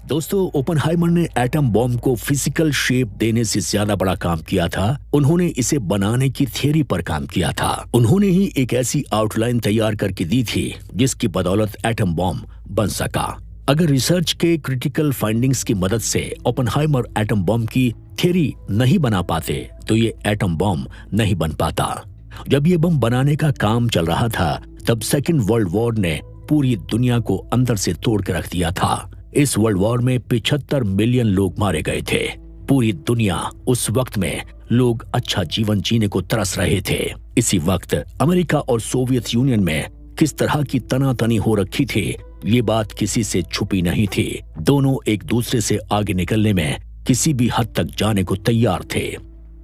दोस्तों, ओपेनहाइमर ने atom bomb को फिजिकल शेप देने से ज्यादा बड़ा काम किया था। उन्होंने इसे बनाने की थियरी पर काम किया था। उन्होंने ही एक ऐसी आउटलाइन तैयार करके दी थी जिसकी बदौलत एटम बॉम्ब बन सका। अगर रिसर्च के क्रिटिकल फाइंडिंग्स की मदद से ओपेनहाइमर एटम बॉम्ब की थियरी नहीं बना पाते तो ये एटम बॉम्ब नहीं बन पाता। जब ये बम बनाने का काम चल रहा था तब सेकेंड वर्ल्ड वॉर ने पूरी दुनिया को अंदर से तोड़ के रख दिया था। इस वर्ल्ड वॉर में 75 मिलियन लोग मारे गए थे। पूरी दुनिया उस वक्त में लोग अच्छा जीवन जीने को तरस रहे थे। इसी वक्त अमेरिका और सोवियत यूनियन में किस तरह की तनातनी हो रखी थी, ये बात किसी से छुपी नहीं थी। दोनों एक दूसरे से आगे निकलने में किसी भी हद तक जाने को तैयार थे।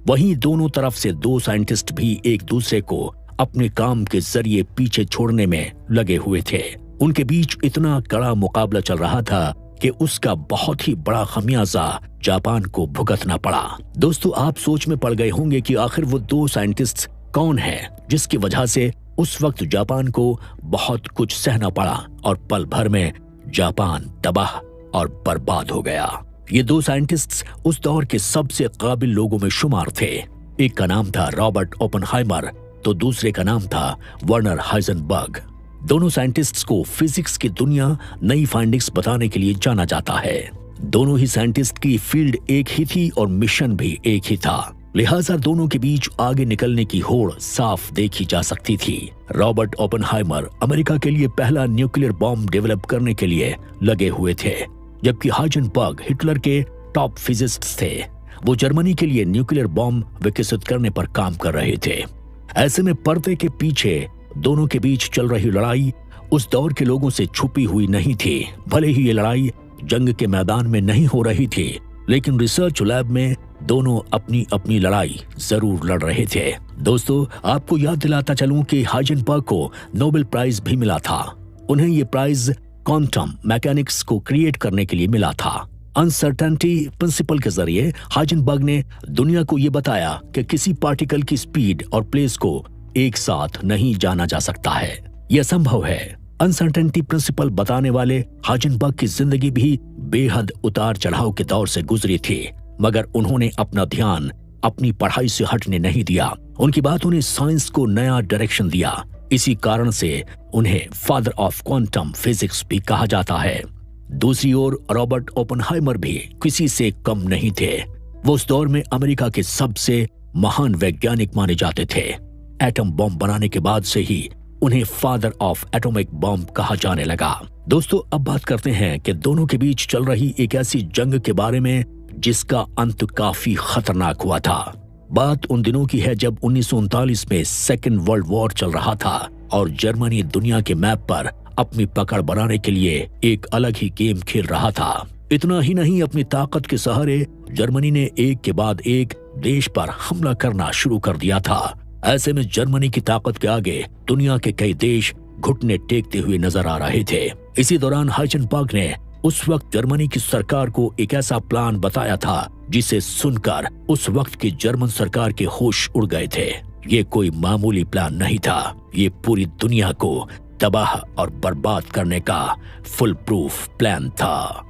वहीं दोनों तरफ से दो साइंटिस्ट भी एक दूसरे को अपने काम के जरिए पीछे छोड़ने में लगे हुए थे। उनके बीच इतना कड़ा मुकाबला चल रहा था कि उसका बहुत ही बड़ा खमियाजा जापान को भुगतना पड़ा। दोस्तों, आप सोच में पड़ गए होंगे कि आखिर वो दो साइंटिस्ट कौन हैं जिसकी वजह से उस वक्त जापान को बहुत कुछ सहना पड़ा और पल भर में जापान तबाह और बर्बाद हो गया। ये दो साइंटिस्ट्स उस दौर के सबसे काबिल लोगों में शुमार थे। एक का नाम था रॉबर्ट ओपेनहाइमर तो दूसरे का नाम था वर्नर हाइजेनबर्ग। दोनों साइंटिस्ट्स को फिजिक्स की दुनिया नई फाइंडिंग्स बताने के लिए जाना जाता है। दोनों ही साइंटिस्ट की फील्ड एक ही थी और मिशन भी एक ही था, लिहाजा दोनों के बीच आगे निकलने की होड़ साफ देखी जा सकती थी। रॉबर्ट ओपेनहाइमर अमेरिका के लिए पहला न्यूक्लियर बॉम्ब डेवलप करने के लिए लगे हुए थे, जबकि हाइजेनबर्ग हिटलर के टॉप फिजिसिस्ट थे। वो जर्मनी के लिए न्यूक्लियर बॉम्ब विकसित करने पर काम कर रहे थे। ऐसे में पर्दे के पीछे दोनों के बीच चल रही लड़ाई उस दौर के लोगों से छुपी हुई नहीं थी। भले ही ये लड़ाई जंग के मैदान में नहीं हो रही थी, लेकिन रिसर्च लैब में दोनों अपनी अपनी लड़ाई जरूर लड़ रहे थे। दोस्तों, आपको याद दिलाता चलूं कि हाइजेनबर्ग को नोबेल प्राइज भी मिला था। उन्हें ये प्राइज क्वांटम मैकेनिक्स को क्रिएट करने के लिए मिला था। अनसर्टेनिटी प्रिंसिपल के जरिए हाइजेनबर्ग ने दुनिया को ये बताया कि किसी पार्टिकल की स्पीड और प्लेस को एक साथ नहीं जाना जा सकता है, यह संभव है। अनसर्टेनिटी प्रिंसिपल बताने वाले हाइजेनबर्ग की जिंदगी भी बेहद उतार चढ़ाव के दौर से गुजरी थी, मगर उन्होंने अपना ध्यान अपनी पढ़ाई से हटने नहीं दिया। उनकी बातों ने साइंस को नया डायरेक्शन दिया। इसी कारण से उन्हें फादर ऑफ क्वांटम फिजिक्स भी कहा जाता है। दूसरी ओर रॉबर्ट ओपेनहाइमर भी किसी से कम नहीं थे। वो उस दौर में अमेरिका के सबसे महान वैज्ञानिक माने जाते थे। एटम बॉम्ब बनाने के बाद से ही उन्हें फादर ऑफ एटॉमिक बॉम्ब कहा जाने लगा। दोस्तों, अब बात करते हैं कि दोनों के बीच चल रही एक ऐसी जंग के बारे में जिसका अंत काफी खतरनाक हुआ था। बात उन दिनों की है जब 1939 में सेकेंड वर्ल्ड वॉर चल रहा था और जर्मनी दुनिया के मैप पर अपनी पकड़ बनाने के लिए एक अलग ही गेम खेल रहा था। इतना ही नहीं, अपनी ताकत के सहारे जर्मनी ने एक के बाद एक देश पर हमला करना शुरू कर दिया था। ऐसे में जर्मनी की ताकत के आगे दुनिया के कई देश घुटने टेकते हुए नजर आ रहे थे। इसी दौरान हाइजेनबर्ग ने उस वक्त जर्मनी की सरकार को एक ऐसा प्लान बताया था जिसे सुनकर उस वक्त की जर्मन सरकार के होश उड़ गए थे। ये कोई मामूली प्लान नहीं था, ये पूरी दुनिया को तबाह और बर्बाद करने का फुल प्रूफ प्लान था।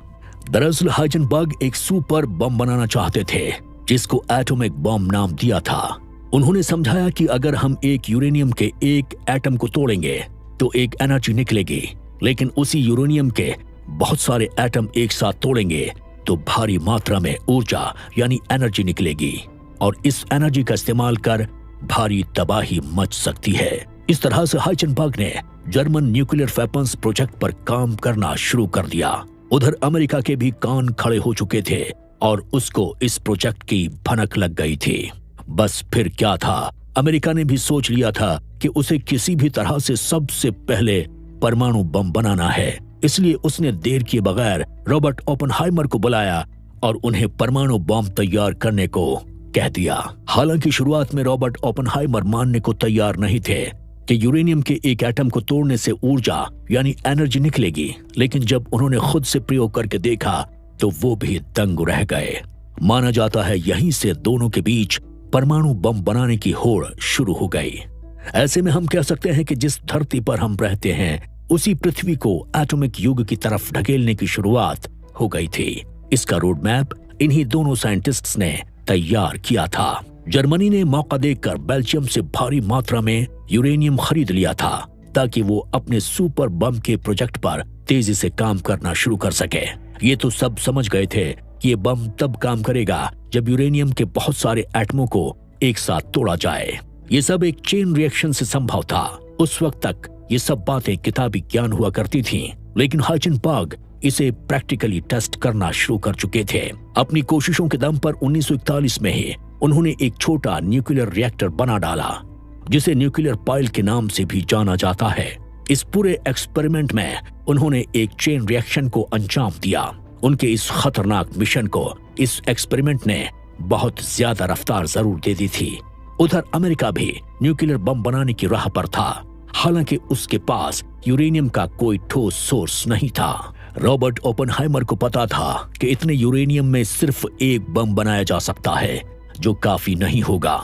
दरअसल हाइजेनबर्ग एक सुपर बम बनाना चाहते थे जिसको एटॉमिक बम नाम दिया था। उन्होंने समझाया कि अगर हम एक यूरेनियम के एक एटम को तोड़ेंगे तो एक एनर्जी निकलेगी, लेकिन उसी यूरेनियम के बहुत सारे एटम एक साथ तोड़ेंगे तो भारी मात्रा में ऊर्जा यानी एनर्जी निकलेगी और इस एनर्जी का इस्तेमाल कर भारी तबाही मच सकती है। इस तरह से हाइजेनबर्ग ने जर्मन न्यूक्लियर वेपन्स प्रोजेक्ट पर काम करना शुरू कर दिया। उधर अमेरिका के भी कान खड़े हो चुके थे और उसको इस प्रोजेक्ट की भनक लग गई थी। बस फिर क्या था, अमेरिका ने भी सोच लिया था कि उसे किसी भी तरह से सबसे पहले परमाणु बम बनाना है। इसलिए उसने देर किए बगैर रॉबर्ट ओपेनहाइमर को बुलाया और उन्हें परमाणु बम तैयार करने को कह दिया। हालांकि शुरुआत में रॉबर्ट ओपेनहाइमर मानने को तैयार नहीं थे कि यूरेनियम के एक एटम को तोड़ने से ऊर्जा यानी एनर्जी निकलेगी, लेकिन जब उन्होंने खुद से प्रयोग करके देखा तो वो भी दंग रह गए। माना जाता है यहीं से दोनों के बीच परमाणु बम बनाने की होड़ शुरू हो गई। ऐसे में हम कह सकते हैं कि जिस धरती पर हम रहते हैं उसी पृथ्वी को एटॉमिक युग की तरफ ढकेलने की शुरुआत हो गई थी। इसका रोड मैप इन्हीं दोनों साइंटिस्ट्स ने तैयार किया था। जर्मनी ने मौका देखकर बेल्जियम से भारी मात्रा में यूरेनियम खरीद लिया था ताकि वो अपने सुपर बम के प्रोजेक्ट पर तेजी से काम करना शुरू कर सके। ये तो सब समझ गए थे कि ये बम तब काम करेगा जब यूरेनियम के बहुत सारे एटमों को एक साथ तोड़ा जाए। ये सब एक चेन रिएक्शन से संभव था। उस वक्त तक ये सब बातें किताबी ज्ञान हुआ करती थीं, लेकिन हाइजेनबर्ग इसे प्रैक्टिकली टेस्ट करना शुरू कर चुके थे। अपनी कोशिशों के दम पर 1941 में ही उन्होंने एक छोटा न्यूक्लियर रिएक्टर बना डाला, जिसे न्यूक्लियर पाइल के नाम से भी जाना जाता है। इस पूरे एक्सपेरिमेंट में उन्होंने एक चेन रिएक्शन को अंजाम दिया। उनके इस खतरनाक मिशन को इस एक्सपेरिमेंट ने बहुत ज्यादा रफ्तार जरूर दे दी थी। उधर अमेरिका भी न्यूक्लियर बम बनाने की राह पर था, हालांकि उसके पास यूरेनियम का कोई ठोस सोर्स नहीं था। रॉबर्ट ओपेनहाइमर को पता था कि इतने यूरेनियम में सिर्फ एक बम बनाया जा सकता है, जो काफी नहीं होगा।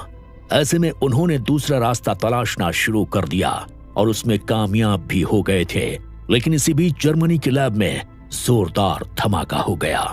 ऐसे में उन्होंने दूसरा रास्ता तलाशना शुरू कर दिया और उसमें कामयाब भी हो गए थे। लेकिन इसी बीच जर्मनी के लैब में जोरदार धमाका हो गया।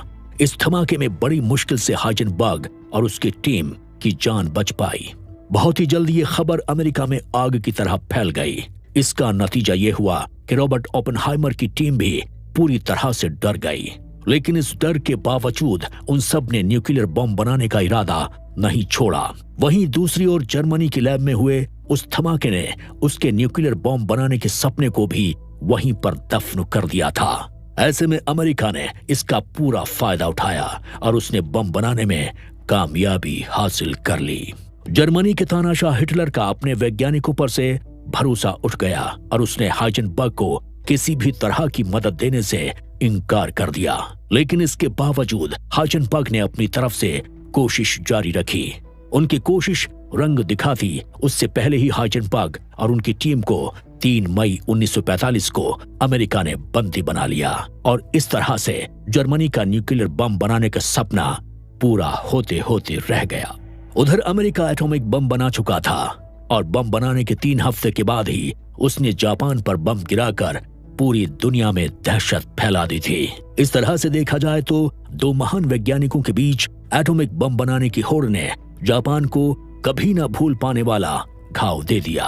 इस धमाके में बड़ी मुश्किल से हाइजेनबर्ग और उसकी टीम की जान बच पाई। बहुत ही जल्दी ये खबर अमेरिका में आग की तरह फैल गई। इसका नतीजा ये हुआ कि रॉबर्ट ओपेनहाइमर की टीम भी पूरी तरह से डर गई। लेकिन इस डर के बावजूद उन सब ने न्यूक्लियर बम बनाने का इरादा नहीं छोड़ा। वहीं दूसरी ओर जर्मनी की लैब में हुए उस धमाके ने उसके न्यूक्लियर बम बनाने के सपने को भी वहीं पर दफन कर दिया था। ऐसे में अमेरिका ने इसका पूरा फायदा उठाया और उसने बम बनाने में कामयाबी हासिल कर ली। जर्मनी के तानाशाह हिटलर का अपने वैज्ञानिकों पर से भरोसा उठ गया और उसने हाइजेनबर्ग को किसी भी तरह की मदद देने से इनकार कर दिया। लेकिन इसके बावजूद हाइजेनबर्ग ने अपनी तरफ से कोशिश जारी रखी। उनकी कोशिश रंग दिखाती उससे पहले ही हाइजेनबर्ग और उनकी टीम को 3 मई 1945 को अमेरिका ने बंदी बना लिया और इस तरह से जर्मनी का न्यूक्लियर बम बनाने का सपना पूरा होते होते रह गया। उधर अमेरिका एटॉमिक बम बना चुका था और बम बनाने के 3 हफ्ते के बाद ही उसने जापान पर बम गिराकर पूरी दुनिया में दहशत फैला दी थी। इस तरह से देखा जाए तो 2 महान वैज्ञानिकों के बीच एटॉमिक बम बनाने की होड़ ने जापान को कभी न भूल पाने वाला घाव दे दिया।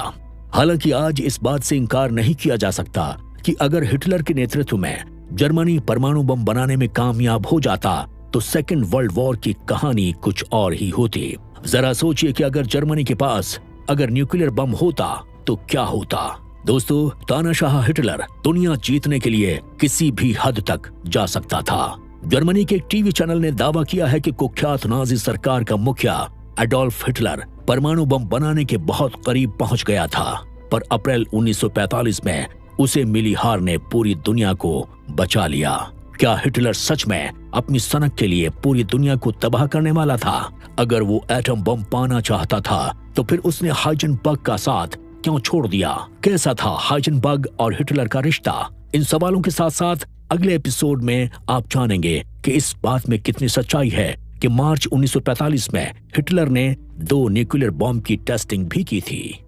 हालांकि आज इस बात से इनकार नहीं किया जा सकता कि अगर हिटलर के नेतृत्व में जर्मनी परमाणु बम बनाने में कामयाब हो जाता तो सेकेंड वर्ल्ड वॉर की कहानी कुछ और ही होती। जरा सोचिए कि अगर जर्मनी के पास अगर न्यूक्लियर बम होता तो क्या होता। दोस्तों, तानाशाह हिटलर दुनिया जीतने के लिए किसी भी हद तक जा सकता था। जर्मनी के एक टीवी चैनल ने दावा किया है कि कुख्यात नाजी सरकार का मुखिया एडोल्फ हिटलर परमाणु बम बनाने के बहुत करीब पहुंच गया था, पर अप्रैल 1945 में उसे मिली हार ने पूरी दुनिया को बचा लिया। क्या हिटलर सच में अपनी सनक के लिए पूरी दुनिया को तबाह करने वाला था? अगर वो एटम बम पाना चाहता था तो फिर उसने हाइजेनबर्ग का साथ क्यों छोड़ दिया? कैसा था हाइजेनबर्ग और हिटलर का रिश्ता? इन सवालों के साथ साथ अगले एपिसोड में आप जानेंगे कि इस बात में कितनी सच्चाई है कि मार्च 1945 में हिटलर ने 2 न्यूक्लियर बॉम्ब की टेस्टिंग भी की थी।